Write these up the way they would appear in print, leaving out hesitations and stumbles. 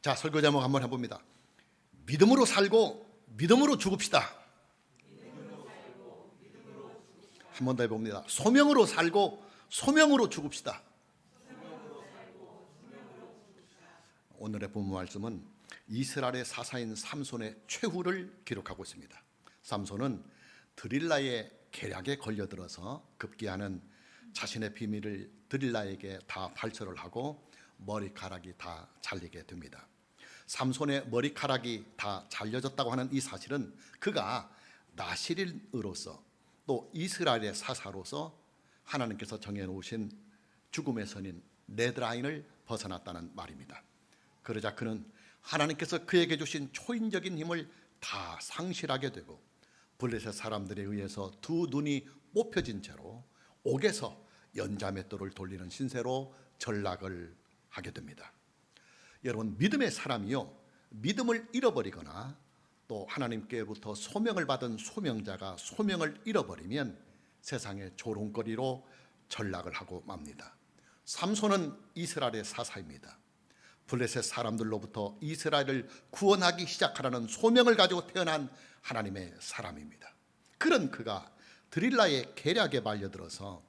자, 설교 제목 한번 해봅니다. 믿음으로 살고 믿음으로 죽읍시다. 한 번 더 해봅니다. 소명으로 살고 소명으로 죽읍시다. 오늘의 본문 말씀은 이스라엘의 사사인 삼손의 최후를 기록하고 있습니다. 삼손은 드릴라의 계략에 걸려들어서 급기야는 자신의 비밀을 드릴라에게 다 발설을 하고 머리카락이 다 잘리게 됩니다. 삼손의 머리카락이 다 잘려졌다고 하는 이 사실은 그가 나실인으로서 또 이스라엘의 사사로서 하나님께서 정해놓으신 죽음의 선인 레드라인을 벗어났다는 말입니다. 그러자 그는 하나님께서 그에게 주신 초인적인 힘을 다 상실하게 되고 블레셋 사람들에 의해서 두 눈이 뽑혀진 채로 옥에서 연자맷돌을 돌리는 신세로 전락을 하게 됩니다. 여러분, 믿음의 사람이요, 믿음을 잃어버리거나 또 하나님께로부터 소명을 받은 소명자가 소명을 잃어버리면 세상의 조롱거리로 전락을 하고 맙니다. 삼손은 이스라엘의 사사입니다. 블레셋 사람들로부터 이스라엘을 구원하기 시작하라는 소명을 가지고 태어난 하나님의 사람입니다. 그런 그가 드릴라의 계략에 말려들어서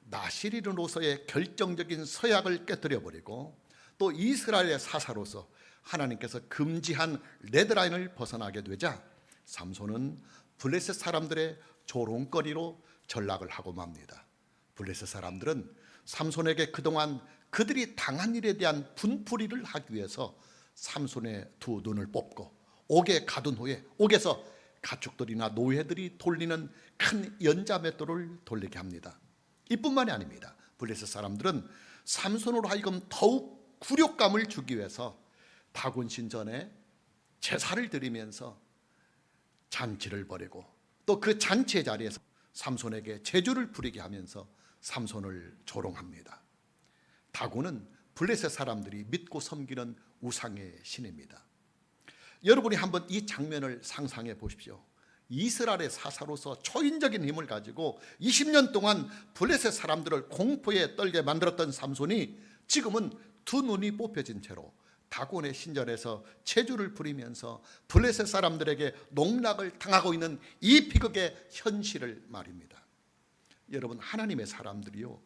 나실인으로서의 결정적인 서약을 깨뜨려버리고 또 이스라엘의 사사로서 하나님께서 금지한 레드라인을 벗어나게 되자 삼손은 블레셋 사람들의 조롱거리로 전락을 하고 맙니다. 블레셋 사람들은 삼손에게 그동안 그들이 당한 일에 대한 분풀이를 하기 위해서 삼손의 두 눈을 뽑고 옥에 가둔 후에 옥에서 가축들이나 노예들이 돌리는 큰 연자맷돌을 돌리게 합니다. 이뿐만이 아닙니다. 블레셋 사람들은 삼손으로 하여금 더욱 굴욕감을 주기 위해서 다곤신 전에 제사를 드리면서 잔치를 벌이고 또 그 잔치의 자리에서 삼손에게 제주를 부리게 하면서 삼손을 조롱합니다. 다곤은 블레셋 사람들이 믿고 섬기는 우상의 신입니다. 여러분이 한번 이 장면을 상상해 보십시오. 이스라엘의 사사로서 초인적인 힘을 가지고 20년 동안 블레셋 사람들을 공포에 떨게 만들었던 삼손이 지금은 두 눈이 뽑혀진 채로 다곤의 신전에서 제주를 부리면서 블레셋 사람들에게 농락을 당하고 있는 이 비극의 현실을 말입니다. 여러분, 하나님의 사람들이요,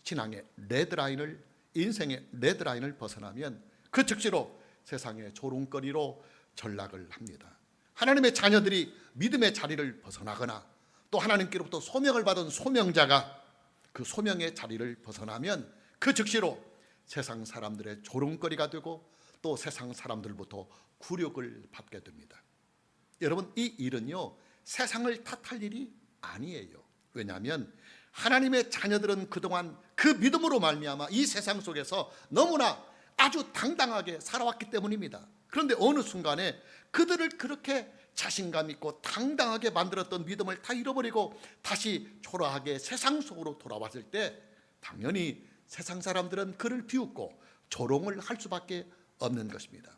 신앙의 레드라인을, 인생의 레드라인을 벗어나면 그 즉시로 세상의 조롱거리로 전락을 합니다. 하나님의 자녀들이 믿음의 자리를 벗어나거나 또 하나님께로부터 소명을 받은 소명자가 그 소명의 자리를 벗어나면 그 즉시로 세상 사람들의 조롱거리가 되고 또 세상 사람들부터 굴욕을 받게 됩니다. 여러분, 이 일은요, 세상을 탓할 일이 아니에요. 왜냐하면 하나님의 자녀들은 그동안 그 믿음으로 말미암아 이 세상 속에서 너무나 아주 당당하게 살아왔기 때문입니다. 그런데 어느 순간에 그들을 그렇게 자신감 있고 당당하게 만들었던 믿음을 다 잃어버리고 다시 초라하게 세상 속으로 돌아왔을 때 당연히 세상 사람들은 그를 비웃고 조롱을 할 수밖에 없는 것입니다.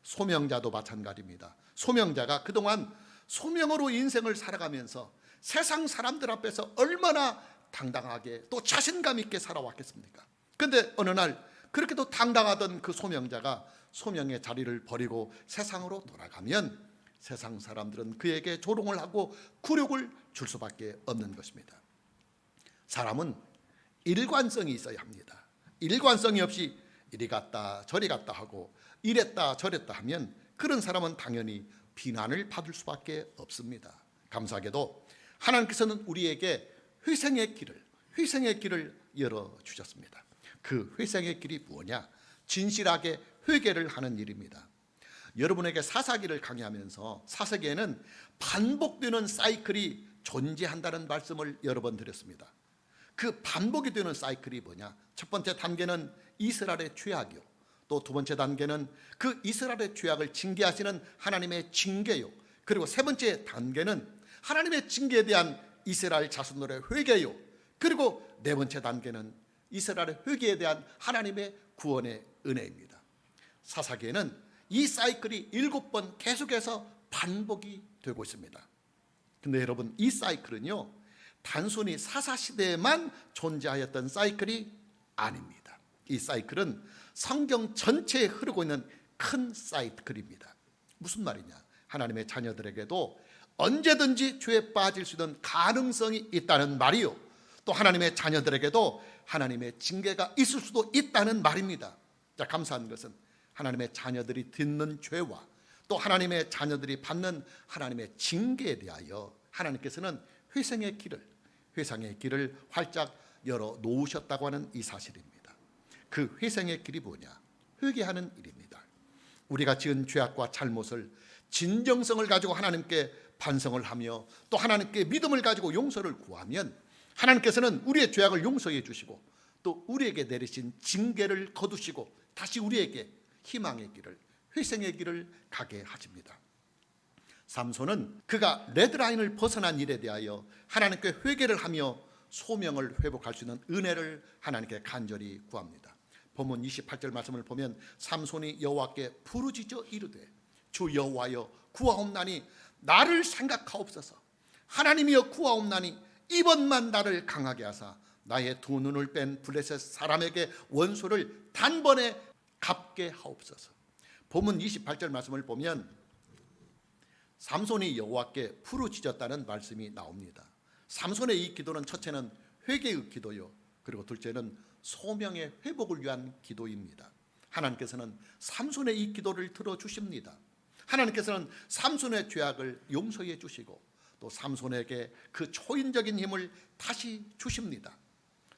소명자도 마찬가지입니다. 소명자가 그동안 소명으로 인생을 살아가면서 세상 사람들 앞에서 얼마나 당당하게 또 자신감 있게 살아왔겠습니까? 그런데 어느 날 그렇게도 당당하던 그 소명자가 소명의 자리를 버리고 세상으로 돌아가면 세상 사람들은 그에게 조롱을 하고 굴욕을 줄 수밖에 없는 것입니다. 사람은 일관성이 있어야 합니다. 일관성이 없이 이리 갔다 저리 갔다 하고 이랬다 저랬다 하면 그런 사람은 당연히 비난을 받을 수밖에 없습니다. 감사하게도 하나님께서는 우리에게 회생의 길을 열어주셨습니다. 그 회생의 길이 뭐냐? 진실하게 회개를 하는 일입니다. 여러분에게 사사기를 강의하면서 사사기에는 반복되는 사이클이 존재한다는 말씀을 여러 번 드렸습니다. 그 반복이 되는 사이클이 뭐냐? 첫 번째 단계는 이스라엘의 죄악이요, 또 두 번째 단계는 그 이스라엘의 죄악을 징계하시는 하나님의 징계요, 그리고 세 번째 단계는 하나님의 징계에 대한 이스라엘 자손들의 회개요, 그리고 네 번째 단계는 이스라엘의 회개에 대한 하나님의 구원의 은혜입니다. 사사기에는 이 사이클이 7번 계속해서 반복이 되고 있습니다. 근데 여러분, 이 사이클은요, 단순히 사사시대에만 존재하였던 사이클이 아닙니다. 이 사이클은 성경 전체에 흐르고 있는 큰 사이클입니다. 무슨 말이냐? 하나님의 자녀들에게도 언제든지 죄에 빠질 수 있는 가능성이 있다는 말이요, 또 하나님의 자녀들에게도 하나님의 징계가 있을 수도 있다는 말입니다. 자, 감사한 것은 하나님의 자녀들이 듣는 죄와 또 하나님의 자녀들이 받는 하나님의 징계에 대하여 하나님께서는 회생의 길을 활짝 열어 놓으셨다고 하는 이 사실입니다. 그 회생의 길이 뭐냐? 회개하는 일입니다. 우리가 지은 죄악과 잘못을 진정성을 가지고 하나님께 반성을 하며 또 하나님께 믿음을 가지고 용서를 구하면 하나님께서는 우리의 죄악을 용서해 주시고 또 우리에게 내리신 징계를 거두시고 다시 우리에게 희망의 길을, 회생의 길을 가게 하십니다. 삼손은 그가 레드라인을 벗어난 일에 대하여 하나님께 회개를 하며 소명을 회복할 수 있는 은혜를 하나님께 간절히 구합니다. 본문 28절 말씀을 보면 삼손이 여호와께 부르짖어 이르되 주 여호와여 구하옵나니 나를 생각하옵소서. 하나님이여 구하옵나니 이번만 나를 강하게 하사 나의 두 눈을 뺀 블레셋 사람에게 원수를 단번에 갚게 하옵소서. 본문 28절 말씀을 보면 삼손이 여호와께 부르짖었다는 말씀이 나옵니다. 삼손의 이 기도는 첫째는 회개의 기도요, 그리고 둘째는 소명의 회복을 위한 기도입니다. 하나님께서는 삼손의 이 기도를 들어주십니다. 하나님께서는 삼손의 죄악을 용서해 주시고 또 삼손에게 그 초인적인 힘을 다시 주십니다.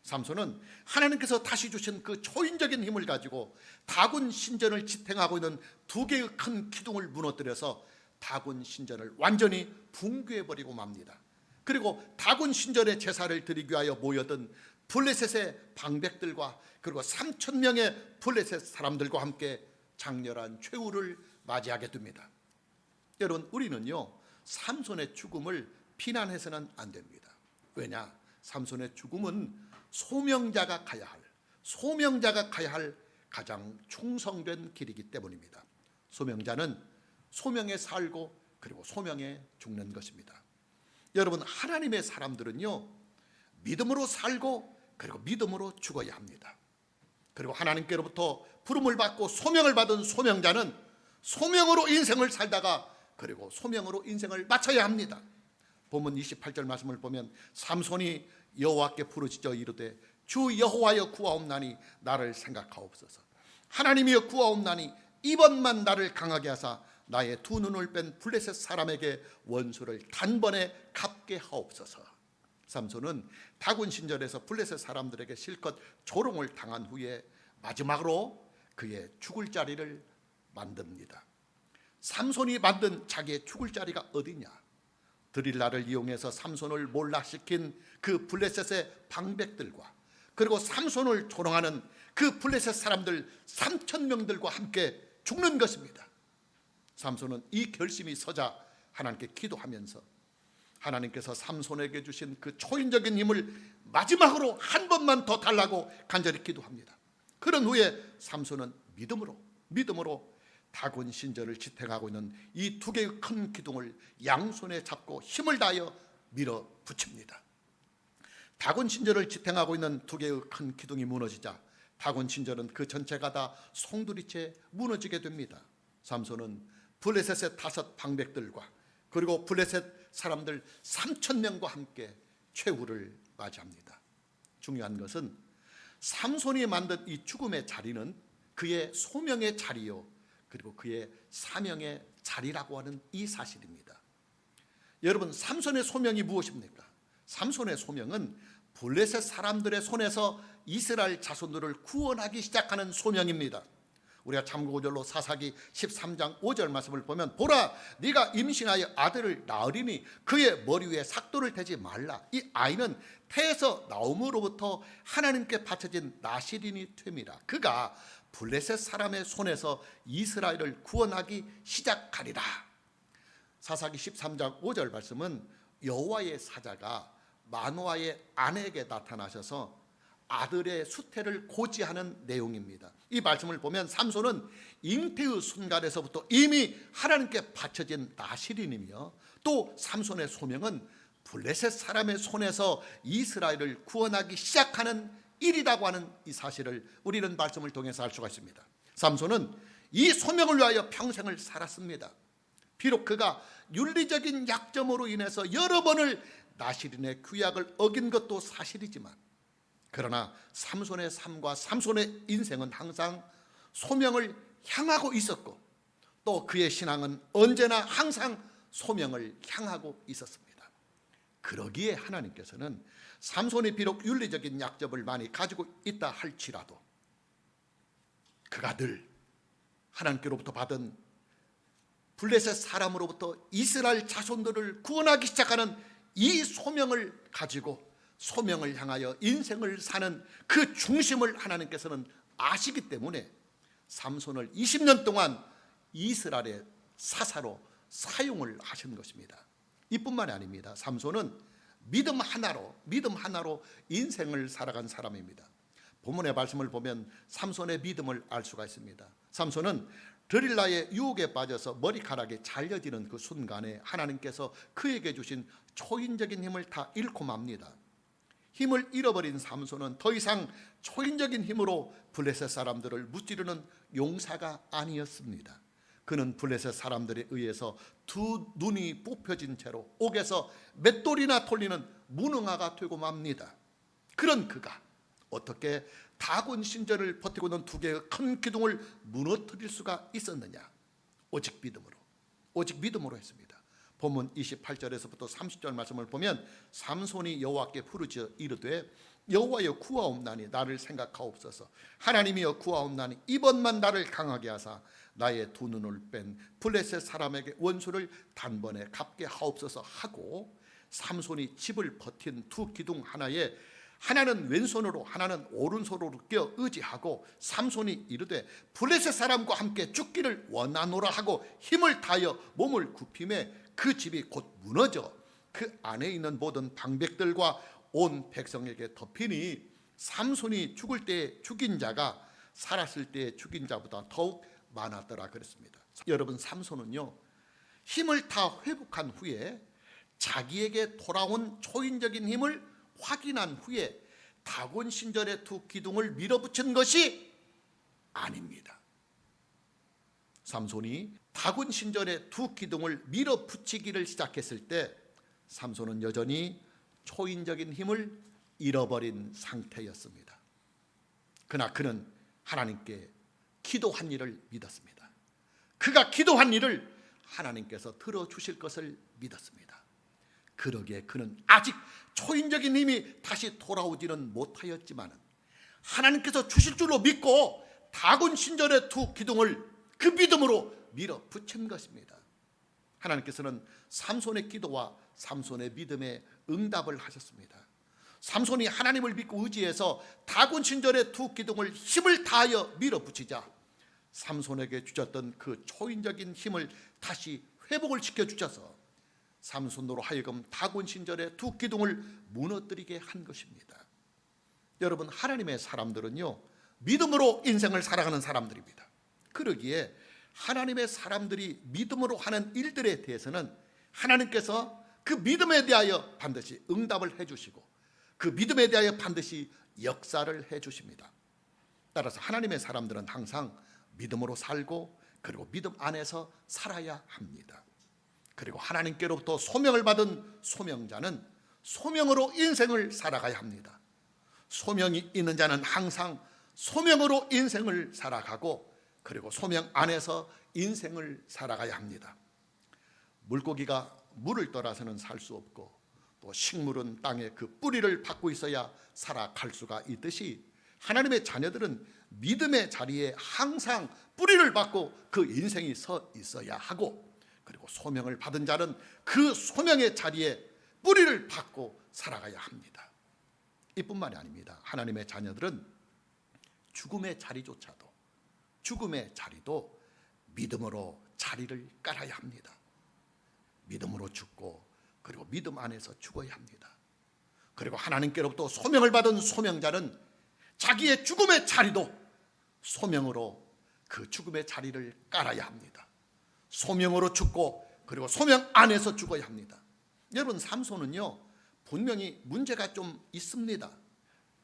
삼손은 하나님께서 다시 주신 그 초인적인 힘을 가지고 다곤 신전을 지탱하고 있는 두 개의 큰 기둥을 무너뜨려서 다곤 신전을 완전히 붕괴해버리고 맙니다. 그리고 다곤 신전의 제사를 드리기 위하여 모여든 블레셋의 방백들과 그리고 3,000명의 블레셋 사람들과 함께 장렬한 최후를 맞이하게 됩니다. 여러분, 우리는요 삼손의 죽음을 비난해서는 안 됩니다. 왜냐? 삼손의 죽음은 소명자가 가야 할 가장 충성된 길이기 때문입니다. 소명자는 소명에 살고 그리고 소명에 죽는 것입니다. 여러분, 하나님의 사람들은요 믿음으로 살고 그리고 믿음으로 죽어야 합니다. 그리고 하나님께로부터 부름을 받고 소명을 받은 소명자는 소명으로 인생을 살다가 그리고 소명으로 인생을 마쳐야 합니다. 본문 28절 말씀을 보면 삼손이 여호와께 부르짖어 이르되 주 여호와여 구하옵나니 나를 생각하옵소서. 하나님이여 구하옵나니 이번만 나를 강하게 하사 나의 두 눈을 뺀 블레셋 사람에게 원수를 단번에 갚게 하옵소서. 삼손은 다곤 신전에서 블레셋 사람들에게 실컷 조롱을 당한 후에 마지막으로 그의 죽을 자리를 만듭니다. 삼손이 만든 자기의 죽을 자리가 어디냐? 드릴라를 이용해서 삼손을 몰락시킨 그 블레셋의 방백들과 그리고 삼손을 조롱하는 그 블레셋 사람들 3,000명들과 함께 죽는 것입니다. 삼손은 이 결심이 서자 하나님께 기도하면서 하나님께서 삼손에게 주신 그 초인적인 힘을 마지막으로 한 번만 더 달라고 간절히 기도합니다. 그런 후에 삼손은 믿음으로 다곤 신전을 지탱하고 있는 이 두 개의 큰 기둥을 양손에 잡고 힘을 다하여 밀어붙입니다. 다곤 신전을 지탱하고 있는 두 개의 큰 기둥이 무너지자 다곤 신전은 그 전체가 다 송두리째 무너지게 됩니다. 삼손은 블레셋의 5 방백들과 그리고 블레셋 사람들 3,000명과 함께 최후를 맞이합니다. 중요한 것은 삼손이 만든 이 죽음의 자리는 그의 소명의 자리요 그리고 그의 사명의 자리라고 하는 이 사실입니다. 여러분, 삼손의 소명이 무엇입니까? 삼손의 소명은 블레셋 사람들의 손에서 이스라엘 자손들을 구원하기 시작하는 소명입니다. 우리가 참고절로 사사기 13장 5절 말씀을 보면 보라, 네가 임신하여 아들을 낳으리니 그의 머리 위에 삭도를 대지 말라. 이 아이는 태에서 나옴으로부터 하나님께 바쳐진 나실인이 됨이라. 그가 블레셋 사람의 손에서 이스라엘을 구원하기 시작하리라. 사사기 13장 5절 말씀은 여호와의 사자가 마노아의 아내에게 나타나셔서 아들의 수태를 고지하는 내용입니다. 이 말씀을 보면 삼손은 잉태의 순간에서부터 이미 하나님께 바쳐진 나실인이며 또 삼손의 소명은 블레셋 사람의 손에서 이스라엘을 구원하기 시작하는 일이라고 하는 이 사실을 우리는 말씀을 통해서 알 수가 있습니다. 삼손은 이 소명을 위하여 평생을 살았습니다. 비록 그가 윤리적인 약점으로 인해서 여러 번을 나실인의 규약을 어긴 것도 사실이지만, 그러나 삼손의 삶과 삼손의 인생은 항상 소명을 향하고 있었고, 또 그의 신앙은 언제나 항상 소명을 향하고 있었습니다. 그러기에 하나님께서는 삼손이 비록 윤리적인 약점을 많이 가지고 있다 할지라도 그가 늘 하나님께로부터 받은 블레셋 사람으로부터 이스라엘 자손들을 구원하기 시작하는 이 소명을 가지고 소명을 향하여 인생을 사는 그 중심을 하나님께서는 아시기 때문에 삼손을 20년 동안 이스라엘의 사사로 사용을 하신 것입니다. 이뿐만이 아닙니다. 삼손은 믿음 하나로 인생을 살아간 사람입니다. 본문의 말씀을 보면 삼손의 믿음을 알 수가 있습니다. 삼손은 드릴라의 유혹에 빠져서 머리카락이 잘려지는 그 순간에 하나님께서 그에게 주신 초인적인 힘을 다 잃고 맙니다. 힘을 잃어버린 삼손은 더 이상 초인적인 힘으로 블레셋 사람들을 무찌르는 용사가 아니었습니다. 그는 블레셋 사람들에 의해서 두 눈이 뽑혀진 채로 옥에서 맷돌이나 돌리는 무능아가 되고 맙니다. 그런 그가 어떻게 다곤 신전을 버티고 있는 두 개의 큰 기둥을 무너뜨릴 수가 있었느냐? 오직 믿음으로 했습니다. 본문 28절에서부터 30절 말씀을 보면 삼손이 여호와께 부르짖어 이르되 여호와여 구하옵나니 나를 생각하옵소서. 하나님이여 구하옵나니 이번만 나를 강하게 하사 나의 두 눈을 뺀 블레셋 사람에게 원수를 단번에 갚게 하옵소서 하고, 삼손이 집을 버틴 두 기둥 하나에 하나는 왼손으로 하나는 오른손으로 껴 의지하고 삼손이 이르되 블레셋 사람과 함께 죽기를 원하노라 하고 힘을 다하여 몸을 굽힘에 그 집이 곧 무너져 그 안에 있는 모든 방백들과 온 백성에게 덮이니 삼손이 죽을 때 죽인 자가 살았을 때 죽인 자보다 더욱 많았더라 그랬습니다. 여러분, 삼손은요 힘을 다 회복한 후에 자기에게 돌아온 초인적인 힘을 확인한 후에 다곤 신전의 두 기둥을 밀어붙인 것이 아닙니다. 삼손이 다곤 신전의 두 기둥을 밀어붙이기를 시작했을 때 삼손은 여전히 초인적인 힘을 잃어버린 상태였습니다. 그러나 그는 하나님께 기도한 일을 믿었습니다. 그가 기도한 일을 하나님께서 들어주실 것을 믿었습니다. 그러기에 그는 아직 초인적인 힘이 다시 돌아오지는 못하였지만 하나님께서 주실 줄로 믿고 다곤 신전의 두 기둥을 그 믿음으로 밀어붙인 것입니다. 하나님께서는 삼손의 기도와 삼손의 믿음에 응답을 하셨습니다. 삼손이 하나님을 믿고 의지해서 다곤 신전의 두 기둥을 힘을 다하여 밀어붙이자 삼손에게 주셨던 그 초인적인 힘을 다시 회복을 시켜주셔서 삼손으로 하여금 다곤 신전의 두 기둥을 무너뜨리게 한 것입니다. 여러분, 하나님의 사람들은요 믿음으로 인생을 살아가는 사람들입니다. 그러기에 하나님의 사람들이 믿음으로 하는 일들에 대해서는 하나님께서 그 믿음에 대하여 반드시 응답을 해주시고 그 믿음에 대하여 반드시 역사를 해주십니다. 따라서 하나님의 사람들은 항상 믿음으로 살고 그리고 믿음 안에서 살아야 합니다. 그리고 하나님께로부터 소명을 받은 소명자는 소명으로 인생을 살아가야 합니다. 소명이 있는 자는 항상 소명으로 인생을 살아가고 그리고 소명 안에서 인생을 살아가야 합니다. 물고기가 물을 떠나서는 살 수 없고 또 식물은 땅에 그 뿌리를 받고 있어야 살아갈 수가 있듯이 하나님의 자녀들은 믿음의 자리에 항상 뿌리를 받고 그 인생이 서 있어야 하고, 그리고 소명을 받은 자는 그 소명의 자리에 뿌리를 받고 살아가야 합니다. 이뿐만이 아닙니다. 하나님의 자녀들은 죽음의 자리도 믿음으로 자리를 깔아야 합니다. 믿음으로 죽고 그리고 믿음 안에서 죽어야 합니다. 그리고 하나님께로부터 소명을 받은 소명자는 자기의 죽음의 자리도 소명으로 그 죽음의 자리를 깔아야 합니다. 소명으로 죽고 그리고 소명 안에서 죽어야 합니다. 여러분, 삼손은요 분명히 문제가 좀 있습니다.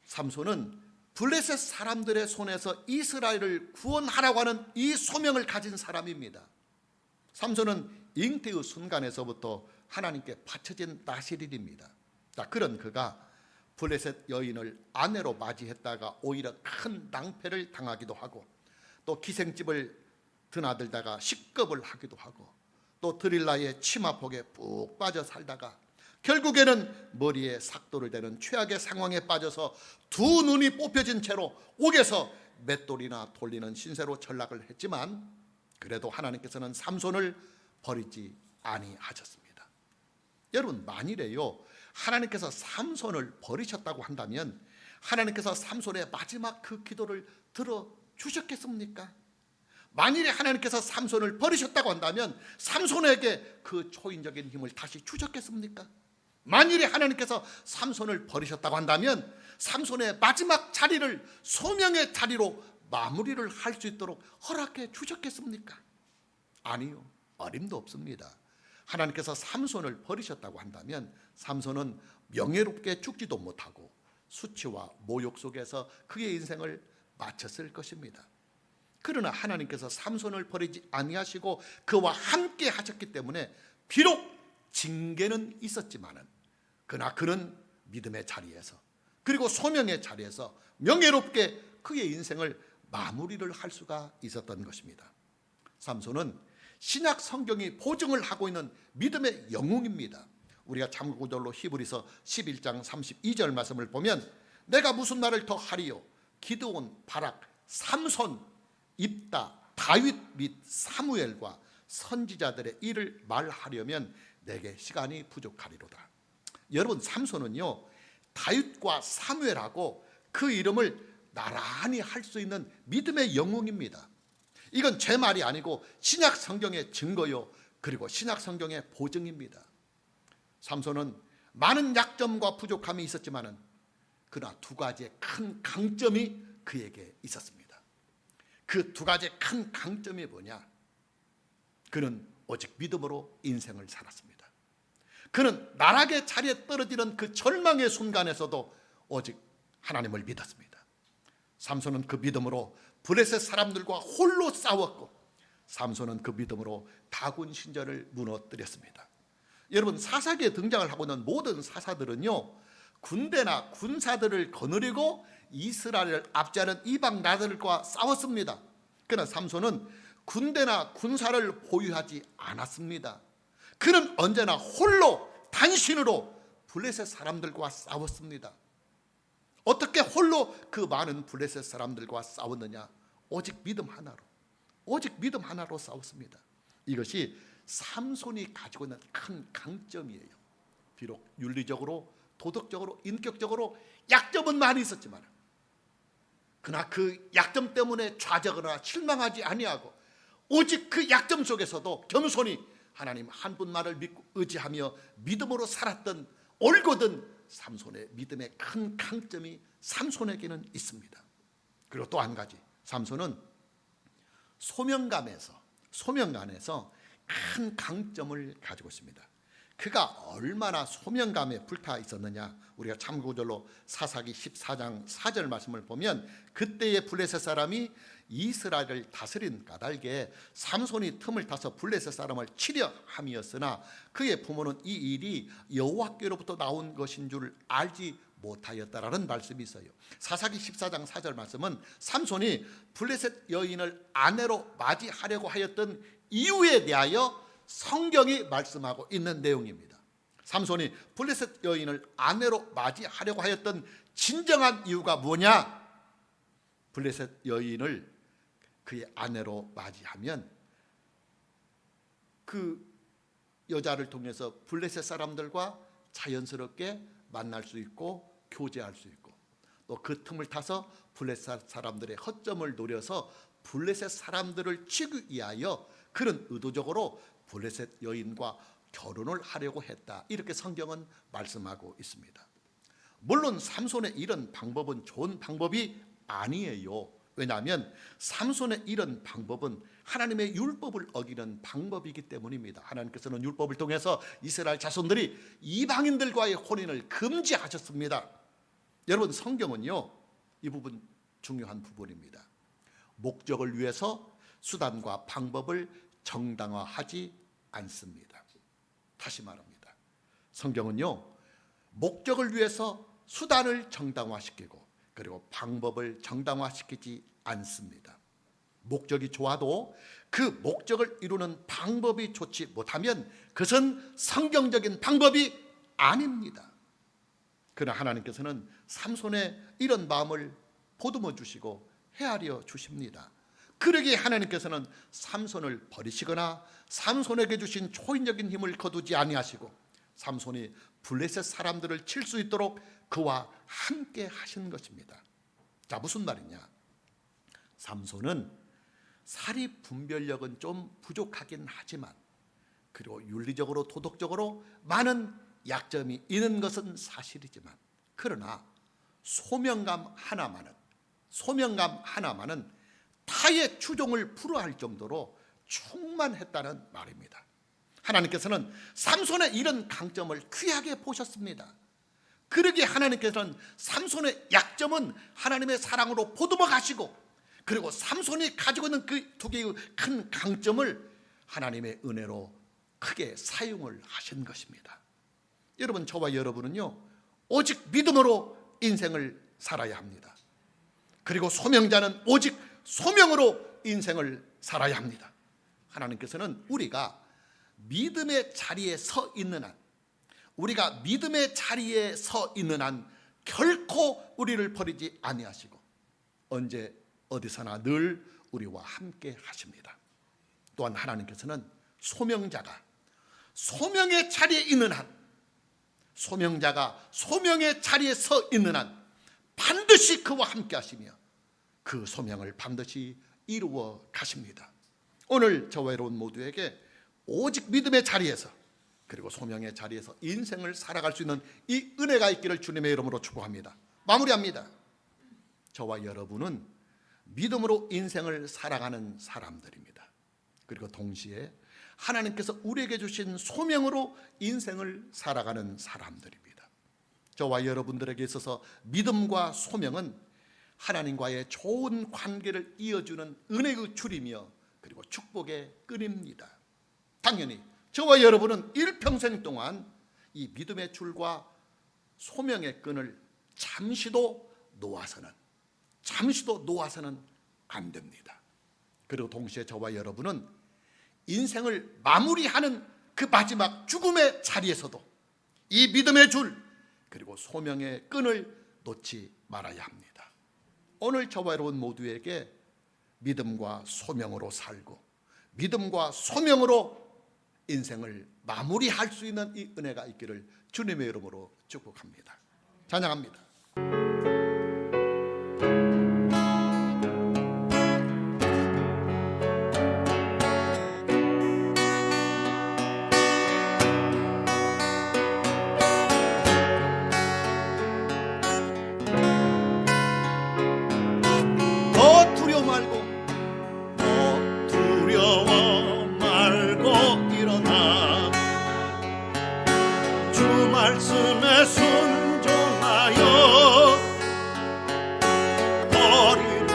삼손은 블레셋 사람들의 손에서 이스라엘을 구원하라고 하는 이 소명을 가진 사람입니다. 삼손은 잉태의 순간에서부터 하나님께 바쳐진 나시린입니다. 그런 그가 블레셋 여인을 아내로 맞이했다가 오히려 큰 낭패를 당하기도 하고, 또 기생집을 드나들다가 식겁을 하기도 하고, 또 드릴라의 치마폭에 푹 빠져 살다가 결국에는 머리에 삭도를 대는 최악의 상황에 빠져서 두 눈이 뽑혀진 채로 옥에서 맷돌이나 돌리는 신세로 전락을 했지만, 그래도 하나님께서는 삼손을 버리지 아니하셨습니다. 여러분, 만일에요 하나님께서 삼손을 버리셨다고 한다면 하나님께서 삼손의 마지막 그 기도를 들어주셨겠습니까? 만일에 하나님께서 삼손을 버리셨다고 한다면 삼손에게 그 초인적인 힘을 다시 주셨겠습니까? 만일에 하나님께서 삼손을 버리셨다고 한다면 삼손의 마지막 자리를 소명의 자리로 마무리를 할 수 있도록 허락해 주셨겠습니까? 아니요, 어림도 없습니다. 하나님께서 삼손을 버리셨다고 한다면 삼손은 명예롭게 죽지도 못하고 수치와 모욕 속에서 그의 인생을 마쳤을 것입니다. 그러나 하나님께서 삼손을 버리지 아니하시고 그와 함께 하셨기 때문에 비록 징계는 있었지만은, 그러나 그는 믿음의 자리에서, 그리고 소명의 자리에서 명예롭게 그의 인생을 마무리를 할 수가 있었던 것입니다. 삼손은 신약 성경이 보증을 하고 있는 믿음의 영웅입니다. 우리가 참고절로 히브리서 11장 32절 말씀을 보면, 내가 무슨 말을 더 하리요? 기드온, 바락, 삼손, 입다, 다윗 및 사무엘과 선지자들의 일을 말하려면 내게 시간이 부족하리로다. 여러분, 삼손은요 다윗과 사무엘하고 그 이름을 나란히 할 수 있는 믿음의 영웅입니다. 이건 제 말이 아니고 신약 성경의 증거요, 그리고 신약 성경의 보증입니다. 삼손은 많은 약점과 부족함이 있었지만은 그러나 두 가지의 큰 강점이 그에게 있었습니다. 그 두 가지의 큰 강점이 뭐냐? 그는 오직 믿음으로 인생을 살았습니다. 그는 나락의 자리에 떨어지는 그 절망의 순간에서도 오직 하나님을 믿었습니다. 삼손은 그 믿음으로 블레셋 사람들과 홀로 싸웠고, 삼손은 그 믿음으로 다군 신전을 무너뜨렸습니다. 여러분, 사사기에 등장을 하고 있는 모든 사사들은요 군대나 군사들을 거느리고 이스라엘을 압제하는 이방 나라들과 싸웠습니다. 그러나 삼손은 군대나 군사를 보유하지 않았습니다. 그는 언제나 홀로 단신으로 블레셋 사람들과 싸웠습니다. 어떻게 홀로 그 많은 블레셋 사람들과 싸웠느냐? 오직 믿음 하나로, 오직 믿음 하나로 싸웠습니다. 이것이 삼손이 가지고 있는 큰 강점이에요. 비록 윤리적으로, 도덕적으로, 인격적으로 약점은 많이 있었지만, 그러나 그 약점 때문에 좌절하거나 실망하지 아니하고 오직 그 약점 속에서도 겸손히 하나님 한 분만을 믿고 의지하며 믿음으로 살았던 올곧은 삼손의 믿음의 큰 강점이 삼손에게는 있습니다. 그리고 또 한 가지, 삼손은 소명감에서 큰 강점을 가지고 있습니다. 그가 얼마나 소명감에 불타 있었느냐? 우리가 참고절로 사사기 14장 4절 말씀을 보면, 그때의 블레셋 사람이 이스라엘을 다스린 까닭에 삼손이 틈을 타서 블레셋 사람을 치려 함이었으나 그의 부모는 이 일이 여호와께로부터 나온 것인 줄 알지 못하였다라는 말씀이 있어요. 사사기 14장 4절 말씀은 삼손이 블레셋 여인을 아내로 맞이하려고 하였던 이유에 대하여 성경이 말씀하고 있는 내용입니다. 삼손이 블레셋 여인을 아내로 맞이하려고 하였던 진정한 이유가 뭐냐? 블레셋 여인을 그의 아내로 맞이하면 그 여자를 통해서 블레셋 사람들과 자연스럽게 만날 수 있고 교제할 수 있고, 또 그 틈을 타서 블레셋 사람들의 허점을 노려서 블레셋 사람들을 치기 위하여 그는 의도적으로 블레셋 여인과 결혼을 하려고 했다, 이렇게 성경은 말씀하고 있습니다. 물론 삼손의 이런 방법은 좋은 방법이 아니에요. 왜냐하면 삼손의 이런 방법은 하나님의 율법을 어기는 방법이기 때문입니다. 하나님께서는 율법을 통해서 이스라엘 자손들이 이방인들과의 혼인을 금지하셨습니다. 여러분, 성경은요 이 부분 중요한 부분입니다. 목적을 위해서 수단과 방법을 정당화하지 않습니다. 다시 말합니다. 성경은요, 목적을 위해서 수단을 정당화시키고 그리고 방법을 정당화시키지 않습니다. 목적이 좋아도 그 목적을 이루는 방법이 좋지 못하면 그것은 성경적인 방법이 아닙니다. 그러나 하나님께서는 삼손의 이런 마음을 보듬어 주시고 헤아려 주십니다. 그러기에 하나님께서는 삼손을 버리시거나 삼손에게 주신 초인적인 힘을 거두지 아니하시고 삼손이 블레셋 사람들을 칠 수 있도록 그와 함께 하신 것입니다. 자, 무슨 말이냐? 삼손은 사리 분별력은 좀 부족하긴 하지만 그리고 윤리적으로 도덕적으로 많은 약점이 있는 것은 사실이지만 그러나 소명감 하나만은 타의 추종을 불허할 정도로 충만했다는 말입니다. 하나님께서는 삼손의 이런 강점을 귀하게 보셨습니다. 그러기에 하나님께서는 삼손의 약점은 하나님의 사랑으로 보듬어 가시고 그리고 삼손이 가지고 있는 그 두 개의 큰 강점을 하나님의 은혜로 크게 사용을 하신 것입니다. 여러분, 저와 여러분은요, 오직 믿음으로 인생을 살아야 합니다. 그리고 소명자는 오직 소명으로 인생을 살아야 합니다. 하나님께서는 우리가 믿음의 자리에 서 있는 한 결코 우리를 버리지 아니하시고 언제 어디서나 늘 우리와 함께 하십니다. 또한 하나님께서는 소명자가 소명의 자리에 있는 한, 소명자가 소명의 자리에 서 있는 한 반드시 그와 함께 하시며 그 소명을 반드시 이루어 가십니다. 오늘 저와 여러분 모두에게 오직 믿음의 자리에서 그리고 소명의 자리에서 인생을 살아갈 수 있는 이 은혜가 있기를 주님의 이름으로 축복합니다. 마무리합니다. 저와 여러분은 믿음으로 인생을 살아가는 사람들입니다. 그리고 동시에 하나님께서 우리에게 주신 소명으로 인생을 살아가는 사람들입니다. 저와 여러분들에게 있어서 믿음과 소명은 하나님과의 좋은 관계를 이어주는 은혜의 줄이며 그리고 축복의 끈입니다. 당연히 저와 여러분은 일평생 동안 이 믿음의 줄과 소명의 끈을 잠시도 놓아서는 안 됩니다. 그리고 동시에 저와 여러분은 인생을 마무리하는 그 마지막 죽음의 자리에서도 이 믿음의 줄 그리고 소명의 끈을 놓지 말아야 합니다. 오늘 저와 여러분 모두에게 믿음과 소명으로 살고 믿음과 소명으로 인생을 마무리할 수 있는 이 은혜가 있기를 주님의 이름으로 축복합니다. 찬양합니다. 말씀에 순종하여 허리를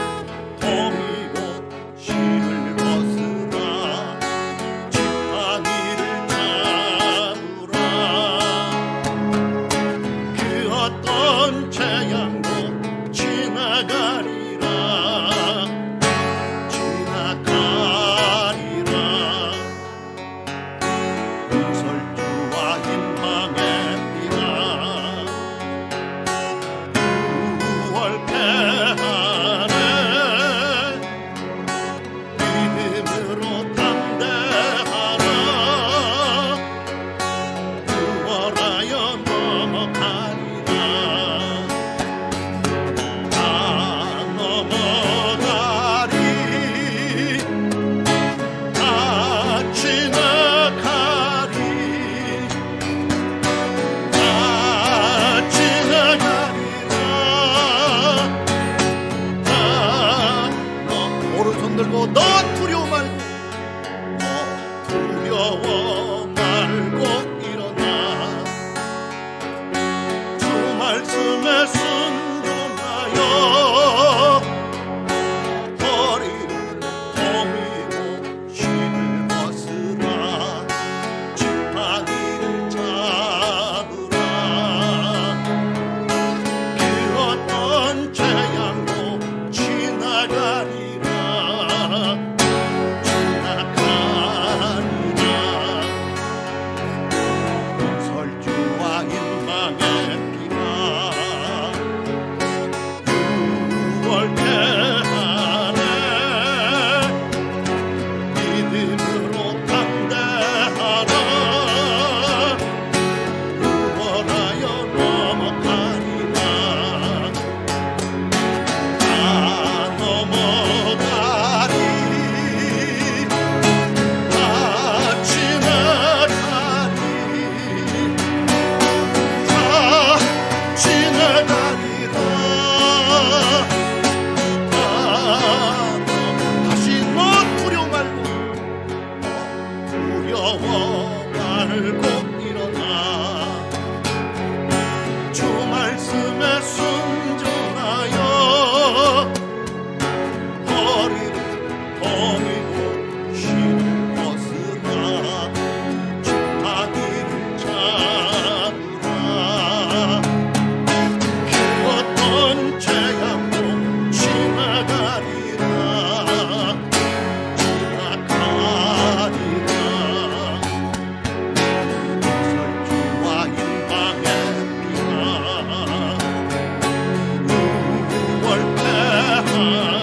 동이고 신을 벗으라 지팡이를 잡으라 그 어떤 재앙도 지나가리라 구설주와 힘방에 들고 너 두려워 말고 일어나 주 말씀에 순종하여 두려워 말고 일어나 주 말씀에 순종하여 허리를 거미고 쉬는 것으라 주파기를 잡으라 그 어떤 재앙도 지나가리라 설주와 인방의 비가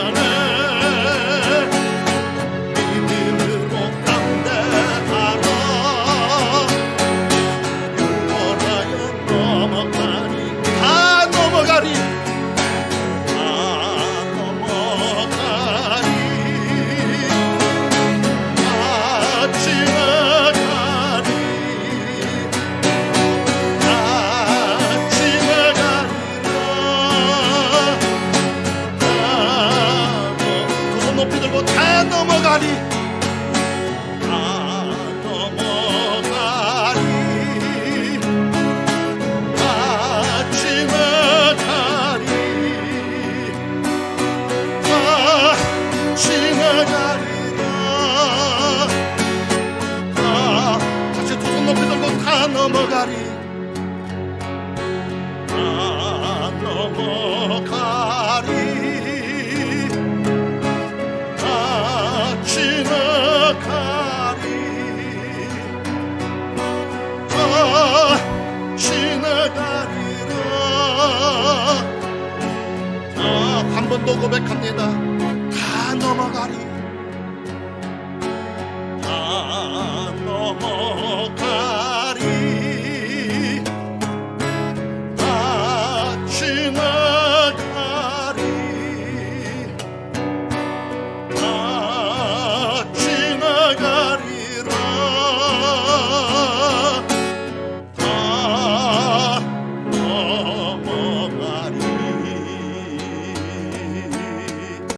우월패하네 믿음으로 담대하라 유월하여 넘어가리 다 넘어가리 다 넘어가리 다 지나가리 다 지나가리라 두손 높이 들고 다 넘어가리 다 넘어가리 다 지나가리 다 지나가리라 다시 두 손 높이 들고 다 넘어가리 다 넘어가리 다 지나가리 다 지나가리라 한 번 더 고백합니다 다 넘어가리